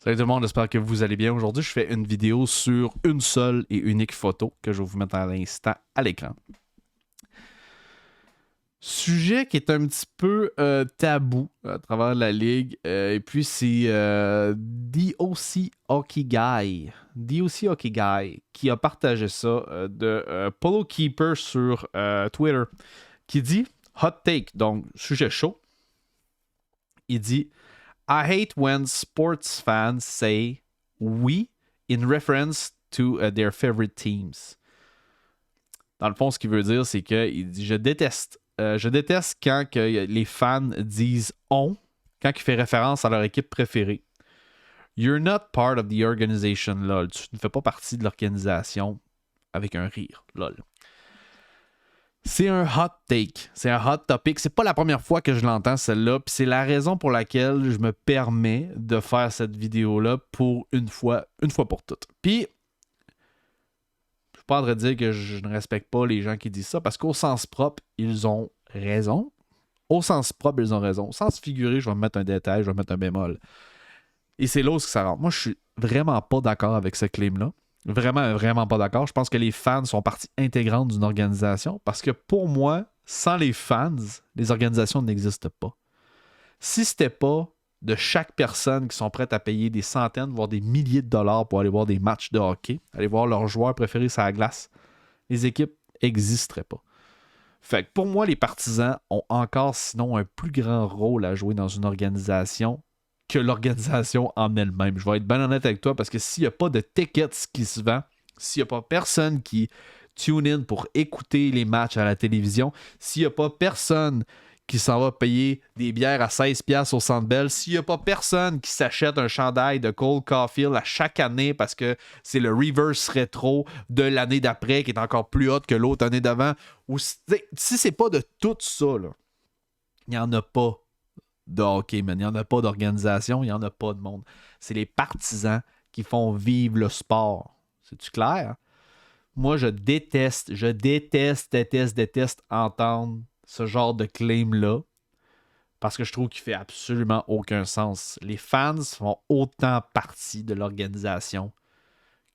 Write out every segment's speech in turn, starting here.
Salut tout le monde, j'espère que vous allez bien. Aujourd'hui, je fais une vidéo sur une seule et unique photo que je vais vous mettre à l'instant à l'écran. Sujet qui est un petit peu tabou à travers la ligue. Et puis, c'est DOC Hockey Guy. DOC Hockey Guy qui a partagé ça de Polo Keeper sur Twitter qui dit Hot Take, donc sujet chaud. Il dit I hate when sports fans say we in reference to their favorite teams. Dans le fond, ce qu'il veut dire, c'est qu'il dit je déteste quand que les fans disent on quand il fait référence à leur équipe préférée. You're not part of the organization, lol. Tu ne fais pas partie de l'organisation avec un rire, lol. C'est un hot take, c'est un hot topic. C'est pas la première fois que je l'entends celle-là, puis c'est la raison pour laquelle je me permets de faire cette vidéo-là pour une fois pour toutes. Puis, je suis pas en train de dire que je ne respecte pas les gens qui disent ça, parce qu'au sens propre, ils ont raison. Au sens propre, ils ont raison. Au sens figuré, je vais me mettre un détail, je vais mettre un bémol. Et c'est là où ça rentre. Moi, je suis vraiment pas d'accord avec ce claim-là. Vraiment pas d'accord. Je pense que les fans sont partie intégrante d'une organisation parce que pour moi, sans les fans, les organisations n'existent pas. Si c'était pas de chaque personne qui sont prêtes à payer des centaines, voire des milliers de dollars pour aller voir des matchs de hockey, aller voir leurs joueurs préférés sur la glace, les équipes n'existeraient pas. Fait que pour moi, les partisans ont encore sinon un plus grand rôle à jouer dans une organisation que l'organisation en elle-même. Je vais être bien honnête avec toi parce que s'il n'y a pas de tickets qui se vend, s'il n'y a pas personne qui tune in pour écouter les matchs à la télévision, s'il n'y a pas personne qui s'en va payer des bières à 16$ au Centre Bell, s'il n'y a pas personne qui s'achète un chandail de Cole Caulfield à chaque année parce que c'est le reverse rétro de l'année d'après qui est encore plus haute que l'autre année d'avant, ou si c'est pas de tout ça, là, il n'y en a pas de hockey, man. Il n'y en a pas d'organisation, il n'y en a pas de monde. C'est les partisans qui font vivre le sport. C'est-tu clair? Moi, je déteste entendre ce genre de claim-là parce que je trouve qu'il fait absolument aucun sens. Les fans font autant partie de l'organisation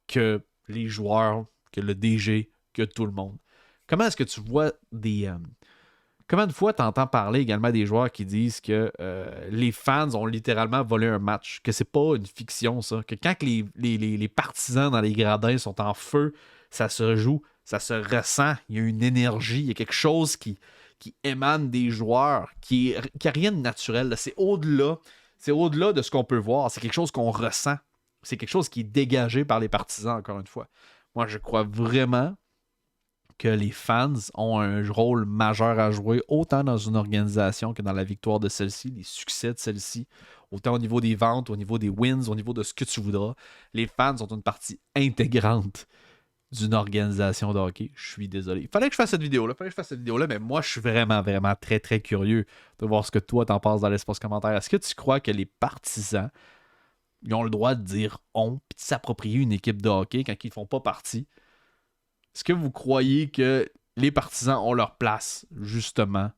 que les joueurs, que le DG, que tout le monde. Comment est-ce que tu vois des... Combien de fois tu entends parler également des joueurs qui disent que les fans ont littéralement volé un match, que c'est pas une fiction, ça, que quand les partisans dans les gradins sont en feu, ça se joue, ça se ressent, il y a une énergie, il y a quelque chose qui émane des joueurs, qui a rien de naturel, là. C'est au-delà de ce qu'on peut voir, c'est quelque chose qu'on ressent, c'est quelque chose qui est dégagé par les partisans, encore une fois. Moi, je crois vraiment que les fans ont un rôle majeur à jouer, autant dans une organisation que dans la victoire de celle-ci, les succès de celle-ci, autant au niveau des ventes, au niveau des wins, au niveau de ce que tu voudras. Les fans sont une partie intégrante d'une organisation de hockey. Je suis désolé. Il fallait que je fasse cette vidéo-là, mais moi, je suis vraiment très, très curieux de voir ce que toi t'en penses dans l'espace commentaire. Est-ce que tu crois que les partisans ils ont le droit de dire « on » puis de s'approprier une équipe de hockey quand ils ne font pas partie? Est-ce que vous croyez que les partisans ont leur place, justement,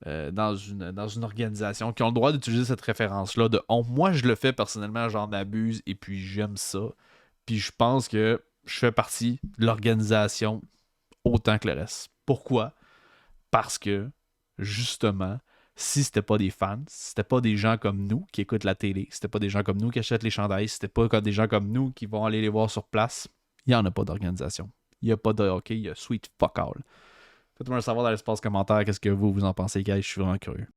dans une organisation, qui ont le droit d'utiliser cette référence-là de on? Moi, je le fais personnellement, j'en abuse, et puis j'aime ça. Puis je pense que je fais partie de l'organisation autant que le reste. Pourquoi? Parce que, justement, si c'était pas des fans, si c'était pas des gens comme nous qui écoutent la télé, si c'était pas des gens comme nous qui achètent les chandails, si c'était pas des gens comme nous qui vont aller les voir sur place, il n'y en a pas d'organisation. Il n'y a pas de hockey, il y a sweet fuck all. Faites-moi savoir dans l'espace commentaire qu'est-ce que vous en pensez, guys. Je suis vraiment curieux.